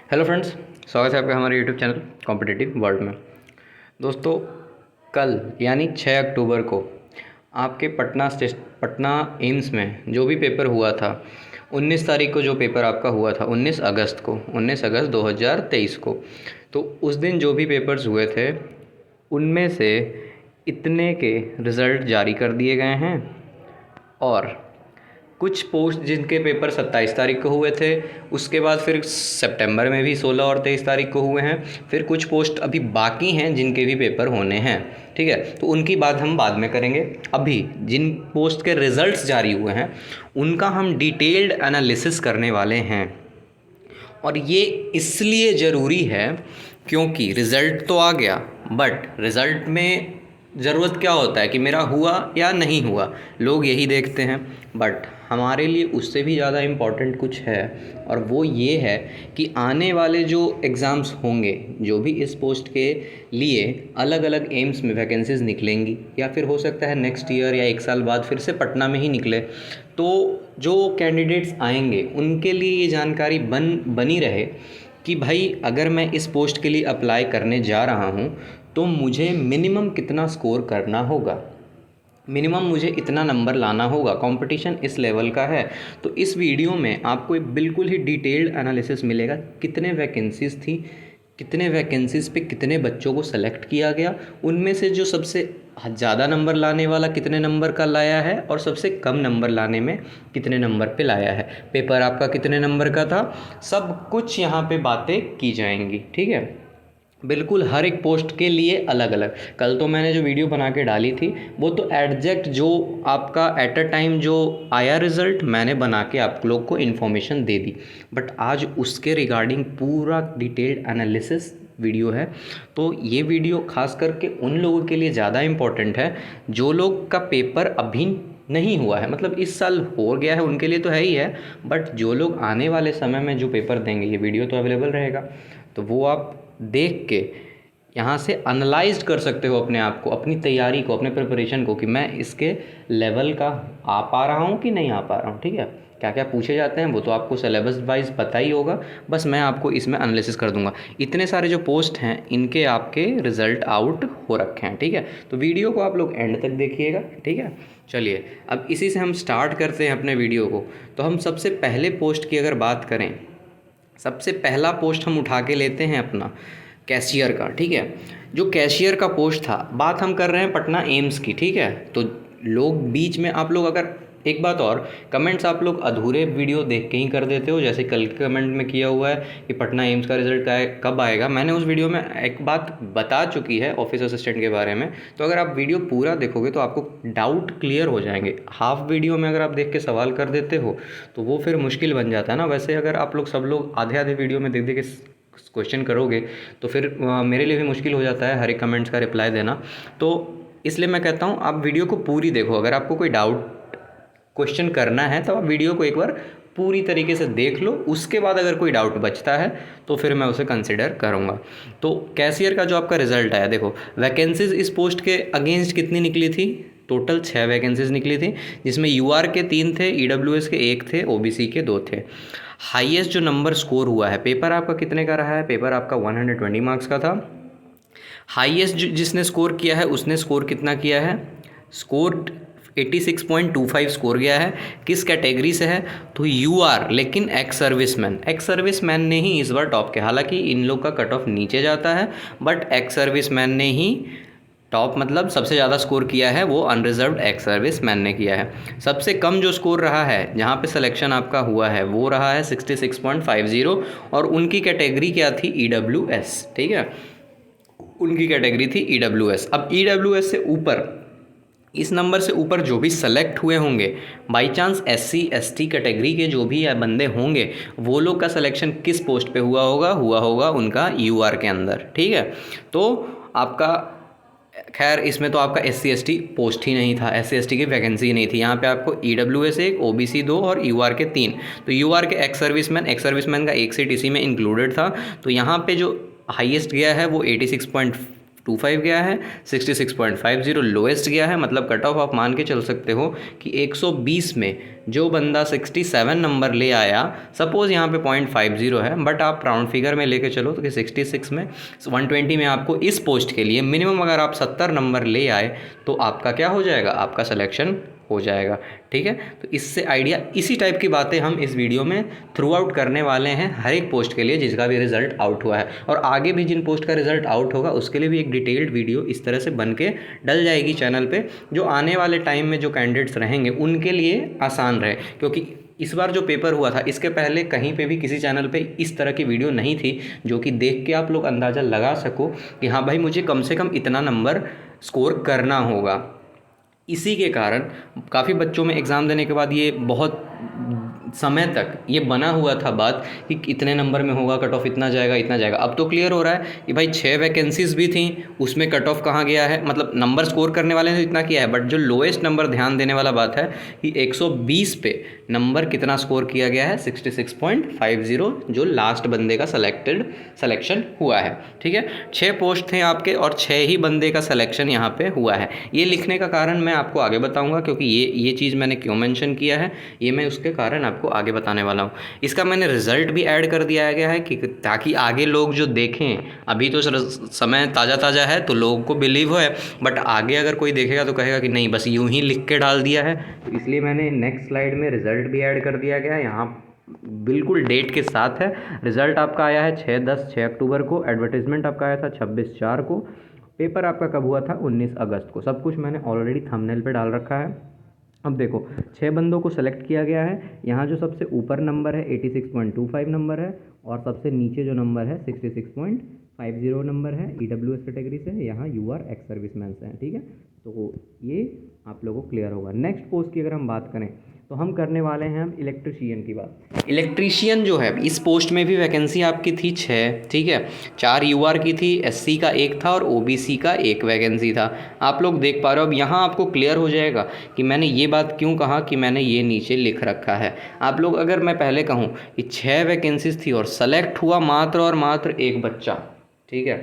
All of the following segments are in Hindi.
हेलो फ्रेंड्स, स्वागत है आपका हमारे यूट्यूब चैनल कॉम्पिटिटिव वर्ल्ड में। दोस्तों, कल यानी 6 अक्टूबर को आपके पटना एम्स में जो भी पेपर हुआ था, 19 तारीख को जो पेपर आपका हुआ था, 19 अगस्त 2023 को, तो उस दिन जो भी पेपर्स हुए थे उनमें से इतने के रिज़ल्ट जारी कर दिए गए हैं। और कुछ पोस्ट जिनके पेपर 27 तारीख को हुए थे, उसके बाद फिर सितंबर में भी 16 और 23 तारीख को हुए हैं। फिर कुछ पोस्ट अभी बाकी हैं जिनके भी पेपर होने हैं, ठीक है। तो उनकी बात हम बाद में करेंगे। अभी जिन पोस्ट के रिज़ल्ट्स जारी हुए हैं उनका हम डिटेल्ड एनालिसिस करने वाले हैं। और ये इसलिए ज़रूरी है क्योंकि रिज़ल्ट तो आ गया, बट रिज़ल्ट में ज़रूरत क्या होता है कि मेरा हुआ या नहीं हुआ, लोग यही देखते हैं। बट हमारे लिए उससे भी ज़्यादा इम्पॉर्टेंट कुछ है, और वो ये है कि आने वाले जो एग्ज़ाम्स होंगे, जो भी इस पोस्ट के लिए अलग अलग एम्स में वैकेंसीज़ निकलेंगी, या फिर हो सकता है नेक्स्ट ईयर या 1 साल बाद फिर से पटना में ही निकले, तो जो कैंडिडेट्स आएंगे उनके लिए ये जानकारी बनी रहे कि भाई अगर मैं इस पोस्ट के लिए अप्लाई करने जा रहा हूँ तो मुझे मिनिमम कितना स्कोर करना होगा, मिनिमम मुझे इतना नंबर लाना होगा, कंपटीशन इस लेवल का है। तो इस वीडियो में आपको एक बिल्कुल ही डिटेल्ड एनालिसिस मिलेगा, कितने वैकेंसीज़ थी, कितने वैकेंसीज़ पे कितने बच्चों को सेलेक्ट किया गया, उनमें से जो सबसे ज़्यादा नंबर लाने वाला कितने नंबर का लाया है और सबसे कम नंबर लाने में कितने नंबर पे लाया है, पेपर आपका कितने नंबर का था, सब कुछ यहाँ पे बातें की जाएंगी, ठीक है। बिल्कुल हर एक पोस्ट के लिए अलग अलग। कल तो मैंने जो वीडियो बना के डाली थी वो तो एग्जैक्ट जो आपका एट अ टाइम जो आया रिज़ल्ट मैंने बना के आप लोग को इन्फॉर्मेशन दे दी, बट आज उसके रिगार्डिंग पूरा डिटेल्ड एनालिसिस वीडियो है। तो ये वीडियो खास करके उन लोगों के लिए ज़्यादा इम्पोर्टेंट है जो लोग का पेपर अभी नहीं हुआ है, मतलब इस साल हो गया है उनके लिए तो है ही है, बट जो लोग आने वाले समय में जो पेपर देंगे, ये वीडियो तो अवेलेबल रहेगा, तो वो आप देख के यहाँ से एनालाइज कर सकते हो अपने आप को, अपनी तैयारी को, अपने प्रिपरेशन को, कि मैं इसके लेवल का आ पा रहा हूँ कि नहीं आ पा रहा हूँ, ठीक है। क्या क्या पूछे जाते हैं वो तो आपको सिलेबस वाइज पता ही होगा, बस मैं आपको इसमें एनालिसिस कर दूंगा। इतने सारे जो पोस्ट हैं इनके आपके रिज़ल्ट आउट हो रखे हैं, ठीक है। तो वीडियो को आप लोग एंड तक देखिएगा, ठीक है। चलिए अब इसी से हम स्टार्ट करते हैं अपने वीडियो को। तो हम सबसे पहले पोस्ट की अगर बात करें, सबसे पहला पोस्ट हम उठा के लेते हैं अपना कैशियर का, ठीक है। जो कैशियर का पोस्ट था, बात हम कर रहे हैं पटना एम्स की, ठीक है। तो लोग बीच में, आप लोग अगर एक बात और, कमेंट्स आप लोग अधूरे वीडियो देख के ही कर देते हो, जैसे कल के कमेंट में किया हुआ है कि पटना एम्स का रिजल्ट कब आएगा। मैंने उस वीडियो में एक बात बता चुकी है ऑफिस असिस्टेंट के बारे में, तो अगर आप वीडियो पूरा देखोगे तो आपको डाउट क्लियर हो जाएंगे। हाफ वीडियो में अगर आप देख के सवाल कर देते हो तो वो फिर मुश्किल बन जाता है ना। वैसे अगर आप लोग सब लोग आधे आधे वीडियो में देख देख के क्वेश्चन करोगे तो फिर मेरे लिए भी मुश्किल हो जाता है हर एक कमेंट्स का रिप्लाई देना। तो इसलिए मैं कहता हूँ आप वीडियो को पूरी देखो। अगर आपको कोई डाउट क्वेश्चन करना है तो आप वीडियो को एक बार पूरी तरीके से देख लो, उसके बाद अगर कोई डाउट बचता है तो फिर मैं उसे कंसिडर करूँगा। तो कैशियर का जो आपका रिज़ल्ट आया, देखो वैकेंसीज़ इस पोस्ट के अगेंस्ट कितनी निकली थी, टोटल 6 वैकेंसीज़ निकली थी, जिसमें यूआर के 3 थे, ईडब्ल्यूएस के 1 थे, ओबीसी के 2 थे। हाईएस्ट जो नंबर स्कोर हुआ है, पेपर आपका कितने का रहा है, पेपर आपका 120 मार्क्स का था। हाईएस्ट जिसने स्कोर किया है उसने स्कोर कितना किया है, स्कोर 86.25 स्कोर गया है। किस कैटेगरी से है, तो यूआर, लेकिन एक्स सर्विसमैन ने ही इस बार टॉप किया। हालांकि इन लोग का कट ऑफ नीचे जाता है, बट एक्स सर्विसमैन ने ही टॉप, मतलब सबसे ज़्यादा स्कोर किया है वो अनरिजर्व्ड एक्स सर्विसमैन ने किया है। सबसे कम जो स्कोर रहा है जहाँ पे सिलेक्शन आपका हुआ है वो रहा है 66.50, और उनकी कैटेगरी क्या थी, ईडब्ल्यूएस, ठीक है, उनकी कैटेगरी थी ईडब्ल्यूएस। अब ईडब्ल्यूएस से ऊपर, इस नंबर से ऊपर जो भी सेलेक्ट हुए होंगे, by chance SC ST category के जो भी बंदे होंगे, वो लोग का सिलेक्शन किस पोस्ट पे हुआ होगा उनका यूआर के अंदर, ठीक है। तो आपका खैर इसमें तो आपका एससी एसटी पोस्ट ही नहीं था, एससी एसटी की वैकेंसी ही नहीं थी। यहाँ पे आपको ईडब्ल्यूएस 1, ओबीसी 2 और यूआर के 3। तो यूआर के एक्स सर्विसमैन का 1 सीट इसी में इंक्लूडेड था। तो यहाँ पे जो हाईएस्ट गया है वो 66.25 गया है, 66.50 लोएस्ट गया है। मतलब कट ऑफ आप मान के चल सकते हो कि 120 में जो बंदा 67 नंबर ले आया, सपोज़ यहाँ पे 0.50 है, बट आप राउंड फिगर में लेके चलो तो कि 66 में 120 में आपको इस पोस्ट के लिए मिनिमम अगर आप 70 नंबर ले आए तो आपका क्या हो जाएगा, आपका सिलेक्शन हो जाएगा। ठीक है, तो इससे आइडिया, इसी टाइप की बातें हम इस वीडियो में थ्रू आउट करने वाले हैं हर एक पोस्ट के लिए जिसका भी रिजल्ट आउट हुआ है, और आगे भी जिन पोस्ट का रिजल्ट आउट होगा उसके लिए भी एक डिटेल्ड वीडियो इस तरह से बन के डल जाएगी चैनल पे, जो आने वाले टाइम में जो कैंडिडेट्स रहेंगे उनके लिए आसान रहे। क्योंकि इस बार जो पेपर हुआ था इसके पहले कहीं पे भी किसी चैनल पे इस तरह की वीडियो नहीं थी जो कि देख के आप लोग अंदाज़ा लगा सको कि हाँ भाई मुझे कम से कम इतना नंबर स्कोर करना होगा। इसी के कारण काफ़ी बच्चों में एग्ज़ाम देने के बाद ये बहुत समय तक ये बना हुआ था बात कि इतने नंबर में होगा, कट ऑफ इतना जाएगा इतना जाएगा। अब तो क्लियर हो रहा है कि भाई 6 वैकेंसीज़ भी थी, उसमें कट ऑफ कहाँ गया है, मतलब नंबर स्कोर करने वाले ने तो इतना किया है, बट जो लोएस्ट नंबर ध्यान देने वाला बात है कि 120 पे नंबर कितना स्कोर किया गया है, 66.50, जो लास्ट बंदे का सिलेक्शन हुआ है। ठीक है, 6 पोस्ट थे आपके और 6 ही बंदे का सिलेक्शन यहाँ पे हुआ है। ये लिखने का कारण मैं आपको आगे बताऊँगा, क्योंकि ये चीज़ मैंने क्यों मेंशन किया है ये मैं उसके कारण आपको आगे बताने वाला हूँ। इसका मैंने रिज़ल्ट भी ऐड कर दिया गया है कि ताकि आगे लोग जो देखें, अभी तो समय ताज़ा है तो लोगों को बिलीव है, बट आगे अगर कोई देखेगा तो कहेगा कि नहीं बस यूं ही लिख के डाल दिया है। तो इसलिए मैंने नेक्स्ट स्लाइड में रिज़ल्ट भी ऐड कर दिया गया है, यहाँ बिल्कुल डेट के साथ है। रिज़ल्ट आपका आया है 6 अक्टूबर को, एडवर्टाइजमेंट आपका आया था 26/4 को, पेपर आपका कब हुआ था 19 अगस्त को। सब कुछ मैंने ऑलरेडी थंबनेल पे डाल रखा है। अब देखो 6 बंदों को सेलेक्ट किया गया है। यहाँ जो सबसे ऊपर नंबर है 86.25 नंबर है, और सबसे नीचे जो नंबर है 66.50 नंबर है। EWS कैटेगरी से, यहाँ UR एक्स सर्विसमैन से हैं। ठीक है, तो ये आप लोगों को क्लियर होगा। नेक्स्ट पोस्ट की अगर हम बात करें तो हम करने वाले हैं अब इलेक्ट्रीशियन की बात। इलेक्ट्रीशियन जो है इस पोस्ट में भी वैकेंसी आपकी थी 6। ठीक है, 4 UR की थी, SC का 1 था और OBC का 1 वैकेंसी था। आप लोग देख पा रहे हो। अब यहाँ आपको क्लियर हो जाएगा कि मैंने ये बात क्यों कहा कि मैंने ये नीचे लिख रखा है। आप लोग अगर मैं पहले कहूँ कि 6 वैकेंसीज थी और सेलेक्ट हुआ मात्र और मात्र 1 बच्चा, ठीक है,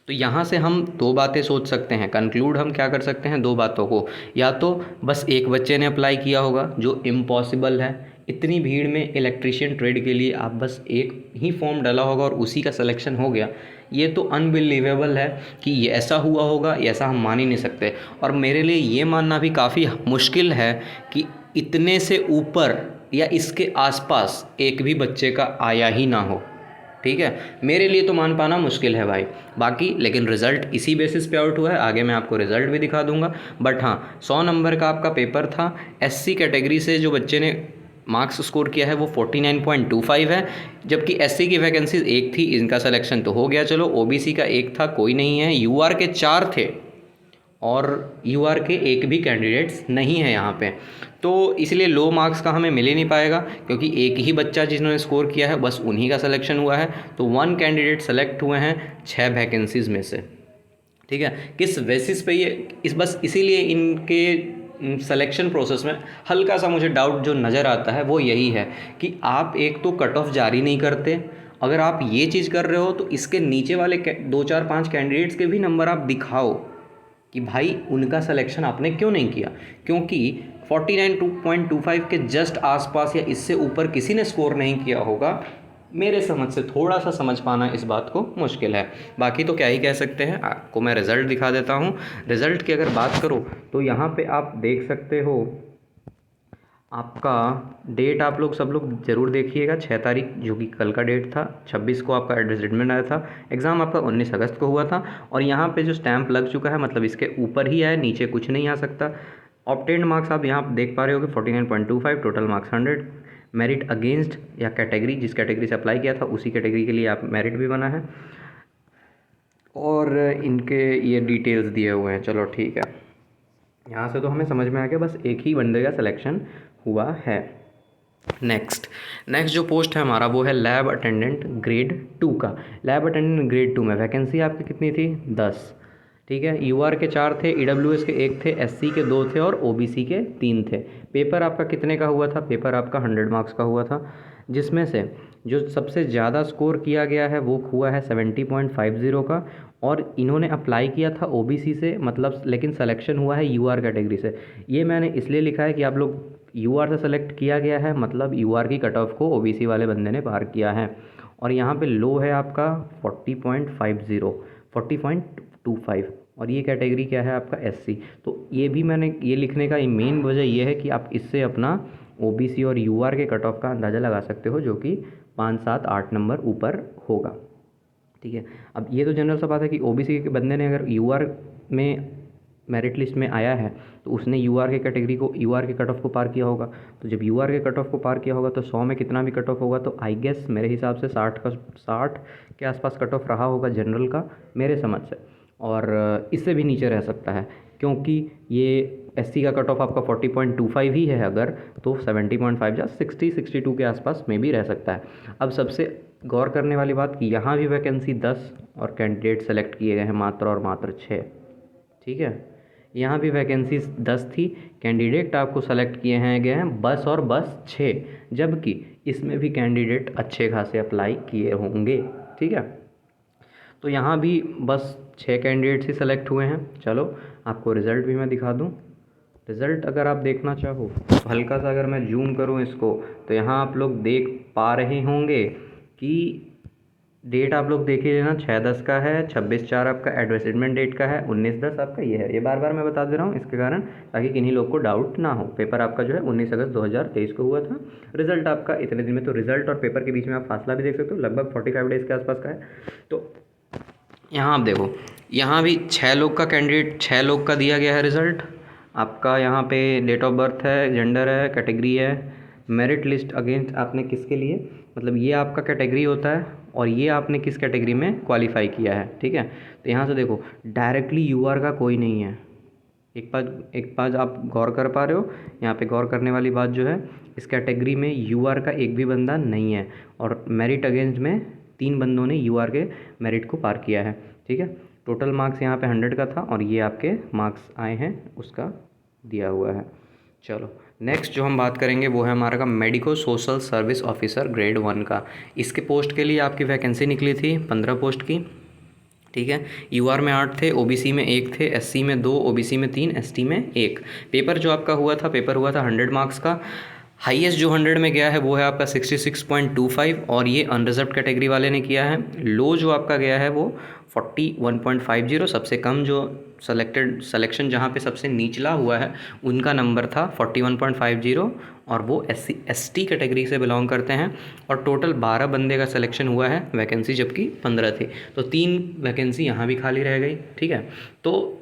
तो यहाँ से हम 2 बातें सोच सकते हैं, कंक्लूड हम क्या कर सकते हैं 2 बातों को। या तो बस 1 बच्चे ने अप्लाई किया होगा, जो इम्पॉसिबल है। इतनी भीड़ में इलेक्ट्रीशियन ट्रेड के लिए आप बस 1 ही फॉर्म डाला होगा और उसी का सिलेक्शन हो गया। ये तो अनबिलीवेबल है कि ये ऐसा हुआ होगा, ये ऐसा हम मान ही नहीं सकते। और मेरे लिए ये मानना भी काफ़ी मुश्किल है कि इतने से ऊपर या इसके आसपास एक भी बच्चे का आया ही ना हो। ठीक है, मेरे लिए तो मान पाना मुश्किल है भाई। बाकी लेकिन रिज़ल्ट इसी बेसिस पे आउट हुआ है, आगे मैं आपको रिज़ल्ट भी दिखा दूंगा। बट हाँ, 100 नंबर का आपका पेपर था। SC कैटेगरी से जो बच्चे ने मार्क्स स्कोर किया है वो 49.25 है, जबकि SC की वैकेंसी 1 थी, इनका सिलेक्शन तो हो गया। चलो, OBC का 1 था, कोई नहीं है। UR के 4 थे और UR के 1 भी कैंडिडेट्स नहीं है यहाँ पे, तो इसलिए लो मार्क्स का हमें मिल ही नहीं पाएगा, क्योंकि 1 ही बच्चा जिन्होंने स्कोर किया है बस उन्हीं का सिलेक्शन हुआ है। तो 1 कैंडिडेट सेलेक्ट हुए हैं 6 वैकेंसीज़ में से। ठीक है, किस बेसिस पे ये बस इसीलिए इनके सिलेक्शन प्रोसेस में हल्का सा मुझे डाउट जो नज़र आता है वो यही है कि आप एक तो कट ऑफ जारी नहीं करते। अगर आप ये चीज़ कर रहे हो तो इसके नीचे वाले 2 4 5 कैंडिडेट्स के भी नंबर आप दिखाओ कि भाई उनका सिलेक्शन आपने क्यों नहीं किया, क्योंकि 49.25 के जस्ट आसपास या इससे ऊपर किसी ने स्कोर नहीं किया होगा। मेरे समझ से थोड़ा सा समझ पाना इस बात को मुश्किल है। बाकी तो क्या ही कह सकते हैं, आपको मैं रिज़ल्ट दिखा देता हूँ। रिज़ल्ट की अगर बात करो तो यहाँ पे आप देख सकते हो, आपका डेट आप लोग सब लोग ज़रूर देखिएगा, 6 तारीख जो कि कल का डेट था। 26 को आपका एडवर्टाइजमेंट आया था। एग्ज़ाम आपका 19 अगस्त को हुआ था, और यहाँ पे जो स्टैंप लग चुका है मतलब इसके ऊपर ही है, नीचे कुछ नहीं आ सकता। ऑब्टेन्ड मार्क्स आप यहाँ देख पा रहे हो कि 49.25, टोटल मार्क्स 100। मेरिट अगेंस्ट या कैटेगरी, जिस कैटेगरी से अप्लाई किया था उसी कैटेगरी के लिए आप मेरिट भी बना है, और इनके ये डिटेल्स दिए हुए हैं। चलो ठीक है, यहाँ से तो हमें समझ में आ गया, बस एक ही बंदे का सिलेक्शन हुआ है। नेक्स्ट जो पोस्ट है हमारा वो है लैब अटेंडेंट ग्रेड 2 का। लैब अटेंडेंट ग्रेड 2 में वैकेंसी आपकी कितनी थी 10। ठीक है, UR के 4 थे, EWS के 1 थे, SC के 2 थे और OBC के 3 थे। पेपर आपका कितने का हुआ था, पेपर आपका 100 मार्क्स का हुआ था, जिसमें से जो सबसे ज़्यादा स्कोर किया गया है वो हुआ है 70.50 का, और इन्होंने अप्लाई किया था ओबीसी से, मतलब लेकिन सिलेक्शन हुआ है यूआर कैटेगरी से। ये मैंने इसलिए लिखा है कि आप लोग यूआर से सेलेक्ट किया गया है, मतलब यूआर की कट ऑफ को ओबीसी वाले बंदे ने पार किया है। और यहाँ पे लो है आपका 40.50, 40.25, और ये कैटेगरी क्या है आपका एससी। तो ये भी मैंने ये लिखने का मेन वजह ये है कि आप इससे अपना ओबीसी और यूआर के कट ऑफ का अंदाज़ा लगा सकते हो, जो कि 5, 7, 8 नंबर ऊपर होगा। ठीक है, अब ये तो जनरल सा बात है कि ओबीसी के बंदे ने अगर यूआर में मेरिट लिस्ट में आया है तो उसने यूआर के कैटेगरी को, यूआर के कट ऑफ को पार किया होगा। तो जब यूआर के कट ऑफ को पार किया होगा तो 100 में कितना भी कट ऑफ होगा, तो आई गेस मेरे हिसाब से 60 के आसपास कट ऑफ रहा होगा जनरल का, मेरे समझ से। और इससे भी नीचे रह सकता है, क्योंकि ये एससी का कट ऑफ आपका 40.25 ही है अगर, तो 70.5 या 60-62 के आसपास में भी रह सकता है। अब सबसे गौर करने वाली बात कि यहाँ भी वैकेंसी 10 और कैंडिडेट सेलेक्ट किए गए हैं मात्र और मात्र 6। ठीक है, यहाँ भी वैकेंसी 10 थी, कैंडिडेट आपको सेलेक्ट किए हैं गए हैं बस और बस 6, जबकि इसमें भी कैंडिडेट अच्छे खासे अप्लाई किए होंगे। ठीक है, तो यहाँ भी बस 6 कैंडिडेट्स ही सेलेक्ट हुए हैं। चलो आपको रिज़ल्ट भी मैं दिखा दूँ। रिज़ल्ट अगर आप देखना चाहो तो हल्का सा अगर मैं जूम करूँ इसको, तो यहाँ आप लोग देख पा रहे होंगे कि डेट आप लोग देख ही लेना, 6/10 का है, 26/4 आपका एडवर्टाइजमेंट डेट का है, 19/10 आपका ये है। ये बार बार मैं बता दे रहा हूँ इसके कारण, ताकि किन्हीं लोग को डाउट ना हो। पेपर आपका जो है 19 अगस्त 2023 को हुआ था। रिजल्ट आपका इतने दिन में, तो रिजल्ट और पेपर के बीच में आप फासला भी देख सकते हो, लगभग 45 डेज़ के आसपास का है। तो यहाँ आप देखो, यहाँ भी 6 लोग का कैंडिडेट, 6 लोग का दिया गया है रिज़ल्ट आपका। यहाँ पे डेट ऑफ बर्थ है, जेंडर है, कैटेगरी है, मेरिट लिस्ट अगेंस्ट आपने किसके लिए, मतलब ये आपका कैटेगरी होता है और ये आपने किस कैटेगरी में क्वालिफाई किया है। ठीक है, तो यहाँ से देखो डायरेक्टली यूआर का कोई नहीं है। एक बात आप गौर कर पा रहे हो, यहाँ पे गौर करने वाली बात जो है, इस कैटेगरी में यूआर का एक भी बंदा नहीं है, और मेरिट अगेंस्ट में 3 बंदों ने यूआर के मेरिट को पार किया है। ठीक है, टोटल मार्क्स यहाँ पे 100 का था, और ये आपके मार्क्स आए हैं उसका दिया हुआ है। चलो नेक्स्ट जो हम बात करेंगे वो है हमारा का medico social service officer grade 1 का। इसके पोस्ट के लिए आपकी वैकेंसी निकली थी 15 पोस्ट की। ठीक है, यूआर में 8 थे, ओबीसी में 1 थे, एससी में 2, ओबीसी में 3, एसटी में 1। पेपर जो आपका हुआ था, पेपर हुआ था 100 मार्क्स का। हाईएस्ट जो 100 में गया है वो है आपका 66.25, और ये अनरिजर्व कैटेगरी वाले ने किया है। लो जो आपका गया है वो 41.50, सबसे कम जो सिलेक्शन जहाँ पे सबसे निचला हुआ है उनका नंबर था 41.50, और वो एसटी कैटेगरी से बिलोंग करते हैं। और टोटल 12 बंदे का सिलेक्शन हुआ है वैकेंसी, जबकि 15 थी, तो 3 वैकेंसी यहाँ भी खाली रह गई। ठीक है, तो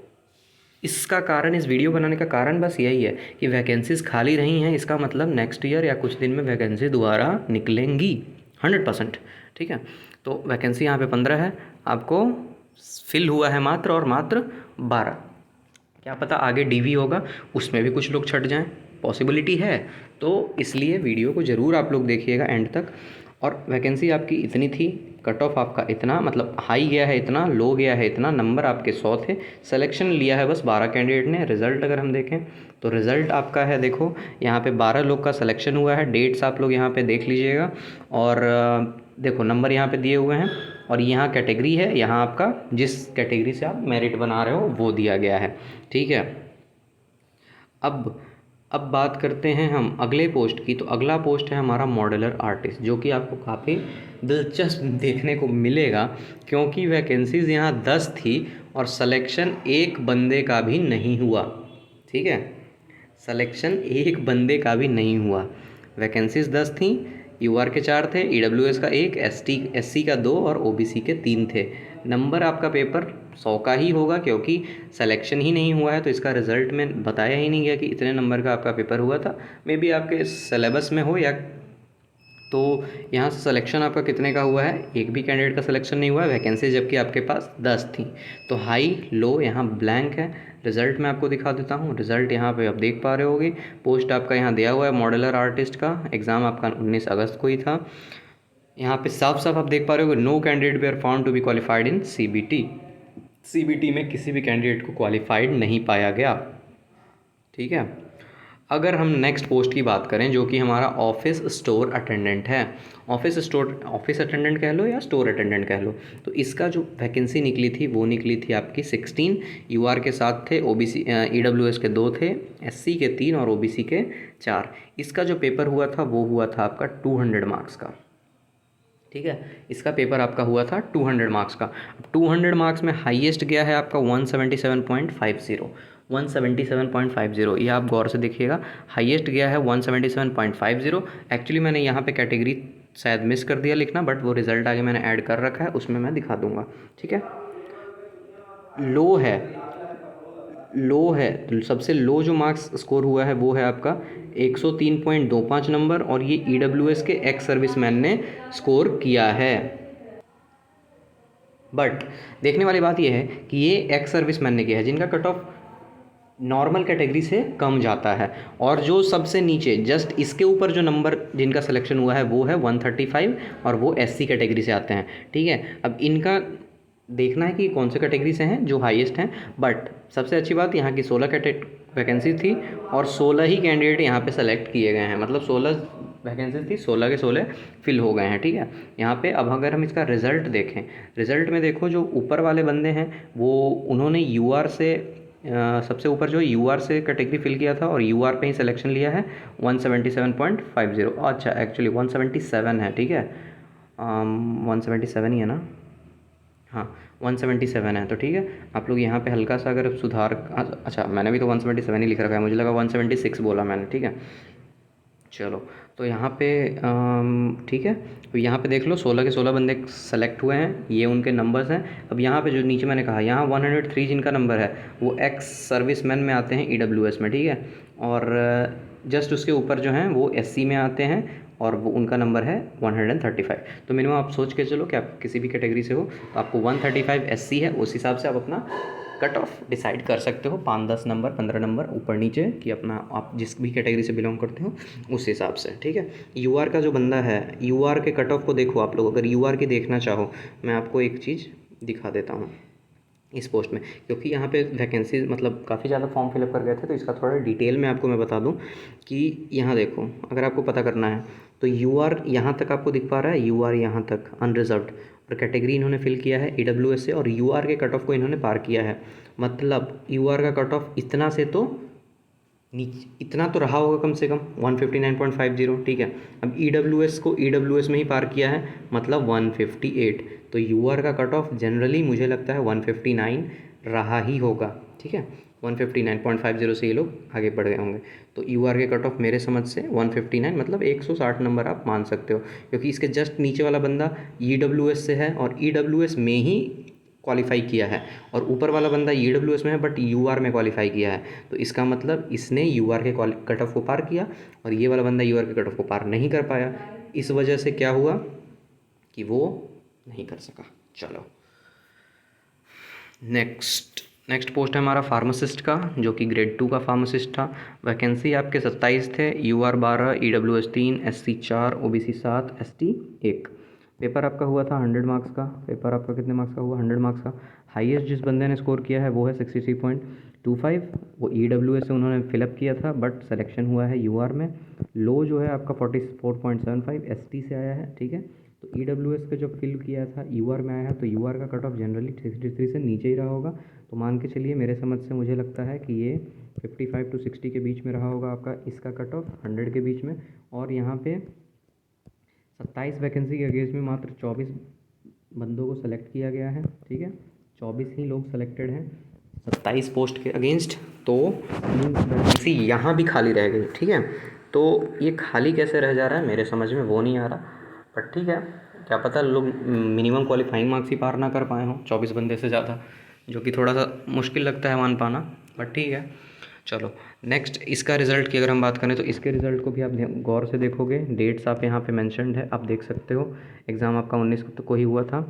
इसका कारण, इस वीडियो बनाने का कारण बस यही है कि वैकेंसीज़ खाली रही हैं, इसका मतलब नेक्स्ट ईयर या कुछ दिन में वैकेंसी दोबारा निकलेंगी 100%। ठीक है, तो वैकेंसी यहाँ पे 15 है, आपको फिल हुआ है मात्र और मात्र 12। क्या पता आगे डीवी होगा, उसमें भी कुछ लोग छट जाएं, पॉसिबिलिटी है। तो इसलिए वीडियो को ज़रूर आप लोग देखिएगा एंड तक। और वैकेंसी आपकी इतनी थी, कट ऑफ आपका इतना, मतलब हाई गया है इतना, लो गया है इतना, नंबर आपके 100 थे, सिलेक्शन लिया है बस 12 कैंडिडेट ने। रिज़ल्ट अगर हम देखें तो रिज़ल्ट आपका है, देखो यहाँ पे 12 लोग का सिलेक्शन हुआ है। डेट्स आप लोग यहाँ पे देख लीजिएगा, और देखो नंबर यहाँ पे दिए हुए हैं, और यहाँ कैटेगरी है, यहाँ आपका जिस कैटेगरी से आप मेरिट बना रहे हो वो दिया गया है। ठीक है, अब बात करते हैं हम अगले पोस्ट की। तो अगला पोस्ट है हमारा मॉडलर आर्टिस्ट, जो कि आपको काफ़ी दिलचस्प देखने को मिलेगा, क्योंकि वैकेंसीज़ यहाँ 10 थी और सिलेक्शन एक बंदे का भी नहीं हुआ। ठीक है, सिलेक्शन एक बंदे का भी नहीं हुआ। वैकेंसीज़ 10 थी, यूआर के 4 थे, ईडब्ल्यूएस का 1, एससी का 2 और ओबीसी के 3 थे। नंबर आपका पेपर 100 का ही होगा, क्योंकि सिलेक्शन ही नहीं हुआ है, तो इसका रिज़ल्ट में बताया ही नहीं गया कि इतने नंबर का आपका पेपर हुआ था। मे बी आपके सिलेबस में हो, या तो यहाँ से सिलेक्शन आपका कितने का हुआ है, एक भी कैंडिडेट का सिलेक्शन नहीं हुआ है, वैकेंसी जबकि आपके पास 10 थी। तो हाई लो यहाँ ब्लैंक है। रिज़ल्ट मैं आपको दिखा देता हूँ। रिज़ल्ट यहाँ पे आप देख पा रहे होगे, पोस्ट आपका यहाँ दिया हुआ है मॉडलर आर्टिस्ट का। एग्ज़ाम आपका 19 अगस्त को ही था। यहाँ पे साफ साफ आप देख पा रहे होगे, no candidate were found to be qualified in CBT में किसी भी कैंडिडेट को क्वालिफाइड नहीं पाया गया। ठीक है, अगर हम नेक्स्ट पोस्ट की बात करें जो कि हमारा ऑफिस स्टोर अटेंडेंट है, ऑफिस अटेंडेंट कह लो या स्टोर अटेंडेंट कह लो, तो इसका जो वैकेंसी निकली थी वो निकली थी आपकी 16। यूआर के 7 थे, ओबीसी ईडब्ल्यूएस के 2 थे, एससी के 3 और ओबीसी के 4। इसका जो पेपर हुआ था वो हुआ था आपका 200 मार्क्स का। ठीक है, इसका पेपर आपका हुआ था 200 मार्क्स का। अब 200 मार्क्स में हाईएस्ट गया है आपका 177.50। 177.50 ये आप गौर से देखिएगा, हाईएस्ट गया है 177.50। एक्चुअली मैंने यहाँ पे कैटेगरी शायद मिस कर दिया लिखना, बट वो रिज़ल्ट आगे मैंने ऐड कर रखा है, उसमें मैं दिखा दूंगा। ठीक है, लो है तो सबसे लो जो मार्क्स स्कोर हुआ है वो है आपका 103.25 नंबर, और ये ईडब्ल्यूएस के एक्स सर्विसमैन ने स्कोर किया है। बट देखने वाली बात यह है कि ये एक्स सर्विसमैन ने किया है जिनका कट ऑफ नॉर्मल कैटेगरी से कम जाता है, और जो सबसे नीचे जस्ट इसके ऊपर जो नंबर जिनका सिलेक्शन हुआ है वो है 135, और वो एससी कैटेगरी से आते हैं। ठीक है, अब इनका देखना है कि कौन से कैटेगरी से हैं जो हाईएस्ट हैं। बट सबसे अच्छी बात यहाँ की 16 वैकेंसी थी, और 16 ही कैंडिडेट यहाँ पे सेलेक्ट किए गए हैं, मतलब 16 वैकेंसी थी, 16 के 16 फिल हो गए हैं। ठीक है, यहाँ पे अब अगर हम इसका रिज़ल्ट देखें, रिज़ल्ट में देखो जो ऊपर वाले बंदे हैं वो उन्होंने यूआर से सबसे ऊपर जो यूआर से कैटेगरी फिल किया था और यूआर पे ही सिलेक्शन लिया है 177.50। अच्छा, एक्चुअली 177 है। ठीक है, 177 ही है ना, हाँ 177 है। तो ठीक है, आप लोग यहाँ पे हल्का सा अगर सुधार, अच्छा मैंने भी तो 177 ही लिख रखा है, मुझे लगा 176 बोला मैंने। ठीक है, चलो तो यहाँ पे ठीक है, तो यहाँ पे देख लो 16 के 16 बंदे सेलेक्ट हुए हैं, ये उनके नंबर्स हैं। अब यहाँ पे जो नीचे मैंने कहा यहाँ 103 जिनका नंबर है वो एक्स सर्विसमैन में आते हैं ईडब्ल्यूएस में। ठीक है, और जस्ट उसके ऊपर जो हैं वो एससी में आते हैं, और वो उनका नंबर है 135। तो मिनिमम आप सोच के चलो कि आप किसी भी कैटेगरी से हो तो आपको 135 एससी है, उस हिसाब से आप अपना कट ऑफ डिसाइड कर सकते हो, 5-10 नंबर 15 नंबर ऊपर नीचे, कि अपना आप जिस भी कैटेगरी से बिलोंग करते हो उस हिसाब से। ठीक है, यूआर का जो बंदा है, यूआर के कट ऑफ को देखो आप लोग, अगर यूआर की देखना चाहो मैं आपको एक चीज़ दिखा देता हूँ इस पोस्ट में, क्योंकि यहाँ पे वैकेंसी मतलब काफ़ी ज़्यादा फॉर्म फिलअप कर गए थे, तो इसका थोड़ा डिटेल में आपको मैं बता दूँ कि यहाँ देखो, अगर आपको पता करना है तो यूआर यहाँ तक आपको दिख पा रहा है, यूआर यहाँ तक अनरिजर्व्ड, और कैटेगरी इन्होंने फिल किया है ईडब्ल्यूएस से, और यूआर के कट ऑफ को इन्होंने पार किया है। मतलब यूआर का कट ऑफ इतना से तो नीचे इतना तो रहा होगा कम से कम 159.50। ठीक है, अब ईडब्ल्यूएस को ईडब्ल्यूएस में ही पार किया है, मतलब 158। तो यूआर का कट ऑफ जनरली मुझे लगता है 159 रहा ही होगा। ठीक है, 159.50 से ये लोग आगे बढ़ गए होंगे, तो यूआर के कट ऑफ मेरे समझ से 159 मतलब 160 नंबर आप मान सकते हो, क्योंकि इसके जस्ट नीचे वाला बंदा ईडब्ल्यूएस से है और ईडब्ल्यूएस में ही क्वालिफाई किया है, और ऊपर वाला बंदा ईडब्ल्यूएस में है बट यूआर में क्वालिफाई किया है। तो इसका मतलब इसने यूआर के कट ऑफ को पार किया, और ये वाला बंदा यूआर के कट ऑफ को पार नहीं कर पाया। इस वजह से क्या हुआ कि वो नहीं कर सका। चलो नेक्स्ट पोस्ट है हमारा फार्मासिस्ट का, जो कि ग्रेड 2 का फार्मासिस्ट था। वैकेंसी आपके 27 थे, UR 12, EWS 3, SC 4, OBC 7, ST 1। Paper आपका हुआ था 100 मार्क्स का। पेपर आपका कितने मार्क्स का हुआ? 100 मार्क्स का। हाईएस्ट जिस बंदे ने स्कोर किया है वो है 63.25, वो ईडब्ल्यूएस से उन्होंने फिलअप किया था बट सिलेक्शन हुआ है यूआर में। लो जो है आपका 44.75 एसटी से आया है। ठीक है, तो ईडब्ल्यूएस का जब फिल किया था यूआर में आया है, तो यूआर का कट ऑफ जनरली 63 से नीचे ही रहा होगा। तो मान के चलिए, मेरे समझ से मुझे लगता है कि ये 55 to 60 के बीच में रहा होगा आपका इसका कट ऑफ, 100 के बीच में। और यहाँ पे 27 वैकेंसी के अगेंस्ट में मात्र 24 बंदों को सेलेक्ट किया गया है। ठीक है, 24 ही लोग सेलेक्टेड हैं 27 पोस्ट के अगेंस्ट, तो वैकेंसी यहाँ भी खाली रह गई। ठीक है, तो ये खाली कैसे रह जा रहा है मेरे समझ में वो नहीं आ रहा, बट ठीक है, क्या पता लोग मिनिमम क्वालिफाइंग मार्क्स ही पार ना कर पाए हों 24 बंदे से ज़्यादा, जो कि थोड़ा सा मुश्किल लगता है मान पाना, बट ठीक है। चलो नेक्स्ट, इसका रिज़ल्ट की अगर हम बात करें तो इसके रिज़ल्ट को भी आप गौर से देखोगे, डेट्स आप यहाँ पे मेंशन्ड है, आप देख सकते हो। एग्ज़ाम आपका 19 को ही हुआ था।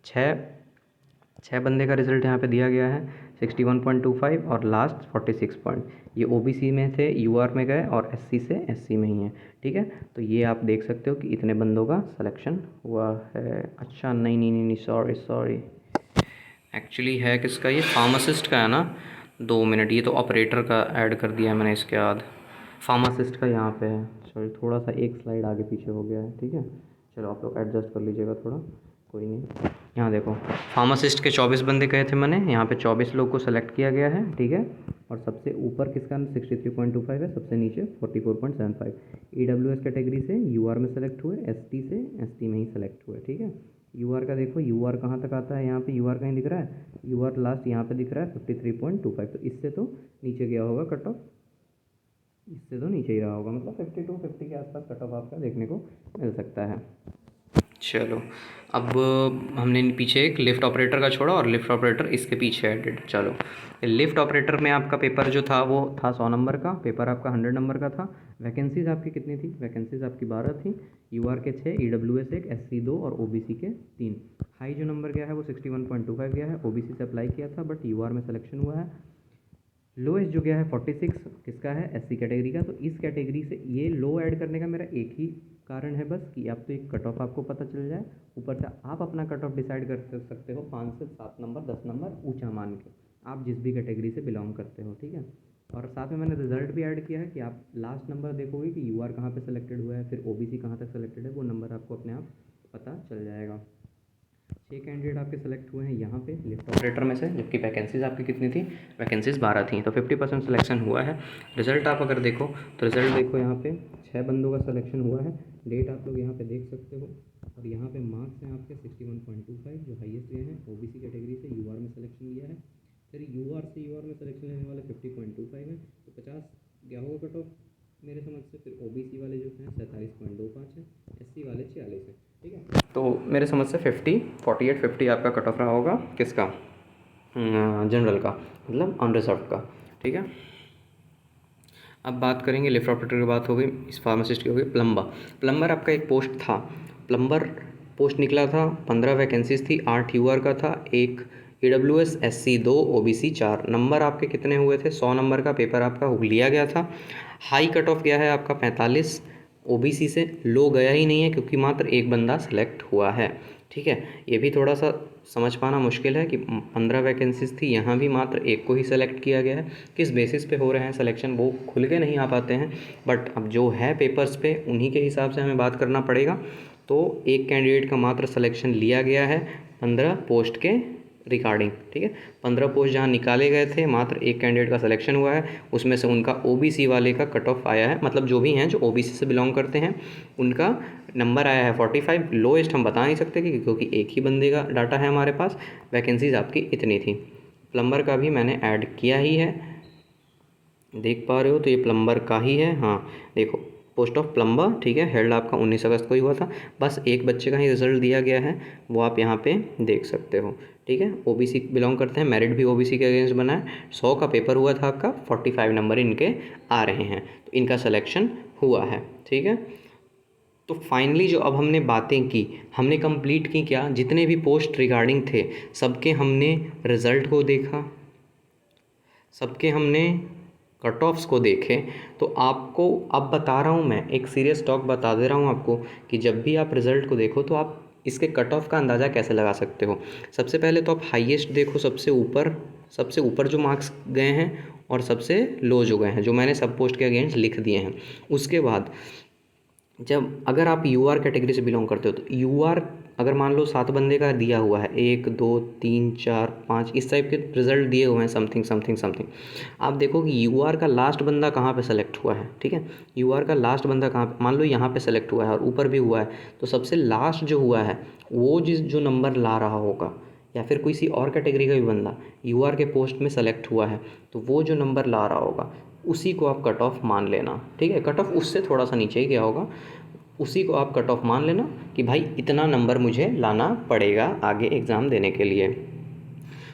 छः बंदे का रिज़ल्ट यहाँ पे दिया गया है, 61.25 और लास्ट 46 पॉइंट। ये ओबीसी में थे, यूआर में गए, और एससी से एससी में ही है। ठीक है, तो ये आप देख सकते हो कि इतने बंदों का सिलेक्शन हुआ है। अच्छा नहीं, सॉरी, एक्चुअली है किसका, ये फार्मासिस्ट का है ना। 2 मिनट, ये तो ऑपरेटर का ऐड कर दिया है मैंने इसके बाद। फार्मासिस्ट का यहाँ पे है, सॉरी थोड़ा सा एक स्लाइड आगे पीछे हो गया है, ठीक है। चलो आप लोग एडजस्ट कर लीजिएगा थोड़ा, कोई नहीं। यहाँ देखो, फार्मासिस्ट के 24 बंदे कहे थे मैंने, यहाँ पे 24 लोग को सेलेक्ट किया गया है, ठीक है। और सबसे ऊपर किसका 63.25 है, सबसे नीचे 44.75। EWS कैटेगरी से UR में सेलेक्ट हुए, ST से ST में ही सेलेक्ट हुए, ठीक है। UR का देखो, UR कहाँ तक आता है, यहाँ पे UR कहीं दिख रहा है, UR लास्ट यहाँ पे दिख रहा है 53.25। तो इससे तो नीचे गया होगा कट ऑफ, इससे तो नीचे ही रहा होगा, मतलब 52-50 के आसपास कट ऑफ आपका देखने को मिल सकता है। चलो अब हमने पीछे एक लिफ्ट ऑपरेटर का छोड़ा और लिफ्ट ऑपरेटर इसके पीछे एडेड। चलो लिफ्ट ऑपरेटर में आपका पेपर जो था वो था 100 नंबर का, पेपर आपका 100 नंबर का था। वैकेंसीज़ आपकी कितनी थी, वैकेंसीज़ आपकी 12 थी। UR के 6, EWS 1, SC 2 और OBC के 3। हाई जो नंबर गया है वो 61.25 गया है, OBC से अप्लाई किया था बट UR में सिलेक्शन हुआ है। लोएस्ट जो गया है 46 किसका है, SC कैटेगरी का। तो इस कैटेगरी से ये लो ऐड करने का मेरा एक ही कारण है बस, कि आप तो एक कट ऑफ आपको पता चल जाए, ऊपर से आप अपना कट ऑफ डिसाइड कर सकते हो 5 से 7 नंबर 10 नंबर ऊंचा मान के, आप जिस भी कैटेगरी से बिलोंग करते हो, ठीक है। और साथ में मैंने रिजल्ट भी ऐड किया है कि आप लास्ट नंबर देखोगे कि UR कहाँ पे सेलेक्टेड हुआ है, फिर OBC कहाँ तक सेलेक्टेड है, वो नंबर आपको अपने आप पता चल जाएगा। 6 कैंडिडेट आपके सेलेक्ट हुए हैं यहाँ पे लिफ्ट ऑपरेटर में से, जबकि वैकेंसीज़ आपकी कितनी थी, वैकेंसीज़ 12 थी, तो 50% सिलेक्शन हुआ है। रिजल्ट आप अगर देखो तो रिजल्ट देखो, यहाँ पे 6 बंदों का सिलेक्शन हुआ है, डेट आप लोग यहाँ पे देख सकते हो। और यहाँ पे मार्क्स हैं आपके 61.25 जो हाईएस्ट गए हैं। OBC कैटेगरी से UR में सिलेक्शन लिया है, फिर UR से UR में सिलेक्शन लेने वाले 50.25 है, तो 50 गया होगा कट ऑफ मेरे समझ से। फिर OBC वाले जो हैं 47.25 है, SC वाले 46 है, ठीक है। तो मेरे समझ से 48-50 आपका कट ऑफ रहा होगा किसका, जनरल का, मतलब अनरिजर्व का, ठीक है। अब बात करेंगे, लिफ्ट ऑपरेटर की बात हो गई, इस फार्मासिस्ट की हो गई। प्लम्बर आपका एक पोस्ट था, प्लम्बर पोस्ट निकला था, 15 वैकेंसीज थी, 8 UR का था, 1 EWS, SC 2, OBC 4। नंबर आपके कितने हुए थे, 100 नंबर का पेपर आपका लिया गया था। हाई कट ऑफ गया है आपका 45, OBC से लो गया ही नहीं है क्योंकि मात्र एक बंदा सेलेक्ट हुआ है, ठीक है। ये भी थोड़ा सा समझ पाना मुश्किल है कि 15 वैकेंसीज थी, यहाँ भी मात्र एक को ही सेलेक्ट किया गया है। किस बेसिस पे हो रहे हैं सिलेक्शन वो खुल के नहीं आ पाते हैं, बट अब जो है पेपर्स पे उन्हीं के हिसाब से हमें बात करना पड़ेगा। तो एक कैंडिडेट का मात्र सिलेक्शन लिया गया है 15 पोस्ट के रिगार्डिंग, ठीक है। 15 पोस्ट जहाँ निकाले गए थे, मात्र एक कैंडिडेट का सिलेक्शन हुआ है, उसमें से उनका OBC वाले का कट ऑफ आया है, मतलब जो भी हैं जो OBC से बिलोंग करते हैं उनका नंबर आया है 45। लोएस्ट हम बता नहीं सकते क्योंकि एक ही बंदे का डाटा है हमारे पास, वैकेंसीज आपकी इतनी थी। प्लम्बर का भी मैंने ऐड किया ही है, देख पा रहे हो, तो ये प्लम्बर का ही है, हाँ देखो पोस्ट ऑफ प्लम्बर, ठीक है। हेल्ड आपका 19 अगस्त को ही हुआ था, बस एक बच्चे का ही रिजल्ट दिया गया है, वो आप यहाँ पे देख सकते हो, ठीक है। OBC बिलोंग करते हैं, मेरिट भी OBC के अगेंस्ट बना है। 100 का पेपर हुआ था आपका, 45 नंबर इनके आ रहे हैं, तो इनका सिलेक्शन हुआ है, ठीक है। तो फाइनली जो अब हमने बातें की, हमने कंप्लीट की क्या, जितने भी पोस्ट रिगार्डिंग थे सबके हमने रिज़ल्ट को देखा, सबके हमने कट ऑफ्स को देखे। तो आपको अब बता रहा हूँ मैं, एक सीरियस टॉक बता दे रहा हूँ आपको कि जब भी आप रिज़ल्ट को देखो तो आप इसके कट ऑफ का अंदाज़ा कैसे लगा सकते हो। सबसे पहले तो आप हाईएस्ट देखो, सबसे ऊपर जो मार्क्स गए हैं और सबसे लो जो गए हैं, जो मैंने सब पोस्ट के अगेंस्ट लिख दिए हैं। उसके बाद जब अगर आप UR कैटेगरी से बिलोंग करते हो तो UR अगर मान लो 7 बंदे का दिया हुआ है, 1 2 3 4 5 इस टाइप के रिजल्ट दिए हुए हैं, समथिंग समथिंग समथिंग, आप देखो कि UR का लास्ट बंदा कहाँ पे सेलेक्ट हुआ है, ठीक है। UR का लास्ट बंदा कहाँ पे, मान लो यहाँ पे सेलेक्ट हुआ है और ऊपर भी हुआ है, तो सबसे लास्ट जो हुआ है वो जो नंबर ला रहा होगा, या फिर किसी और कैटेगरी का भी बंदा UR के पोस्ट में सेलेक्ट हुआ है, तो वो जो नंबर ला रहा होगा उसी को आप कट ऑफ मान लेना, ठीक है। कट ऑफ उससे थोड़ा सा नीचे ही गया होगा, उसी को आप कट ऑफ मान लेना कि भाई इतना नंबर मुझे लाना पड़ेगा आगे एग्ज़ाम देने के लिए।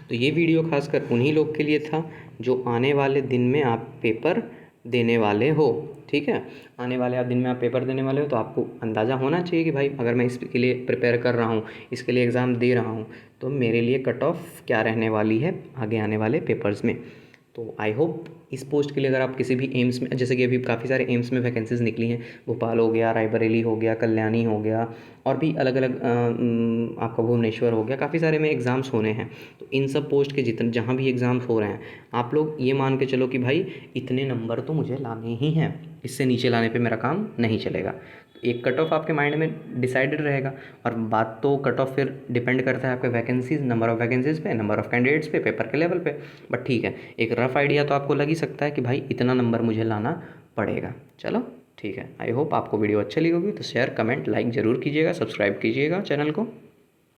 तो ये वीडियो खासकर उन्हीं लोग के लिए था जो आने वाले दिन में आप पेपर देने वाले हो, ठीक है। आने वाले आप दिन में आप पेपर देने वाले हो, तो आपको अंदाज़ा होना चाहिए कि भाई अगर मैं इसके लिए प्रिपेयर कर रहा हूँ, इसके लिए एग्ज़ाम दे रहा हूँ, तो मेरे लिए कट ऑफ क्या रहने वाली है आगे आने वाले पेपर्स में। तो आई होप इस पोस्ट के लिए अगर आप किसी भी एम्स में, जैसे कि अभी काफ़ी सारे एम्स में वैकेंसीज़ निकली हैं, भोपाल हो गया, रायबरेली हो गया, कल्याणी हो गया, और भी अलग अलग आपका भुवनेश्वर हो गया, काफ़ी सारे में एग्ज़ाम्स होने हैं। तो इन सब पोस्ट के जितने जहाँ भी एग्ज़ाम्स हो रहे हैं, आप लोग ये मान के चलो कि भाई इतने नंबर तो मुझे लाने ही हैं, इससे नीचे लाने पे मेरा काम नहीं चलेगा। एक कट ऑफ आपके माइंड में डिसाइडेड रहेगा, और बात तो कट ऑफ फिर डिपेंड करता है आपके वैकेंसीज़, नंबर ऑफ़ वैकेंसीज़ पे, नंबर ऑफ़ कैंडिडेट्स पे, पेपर के लेवल पे। बट ठीक है, एक रफ़ आइडिया तो आपको लग ही सकता है कि भाई इतना नंबर मुझे लाना पड़ेगा। चलो ठीक है, आई होप आपको वीडियो अच्छी लगी होगी, तो शेयर, कमेंट, लाइक ज़रूर कीजिएगा, सब्सक्राइब कीजिएगा चैनल को।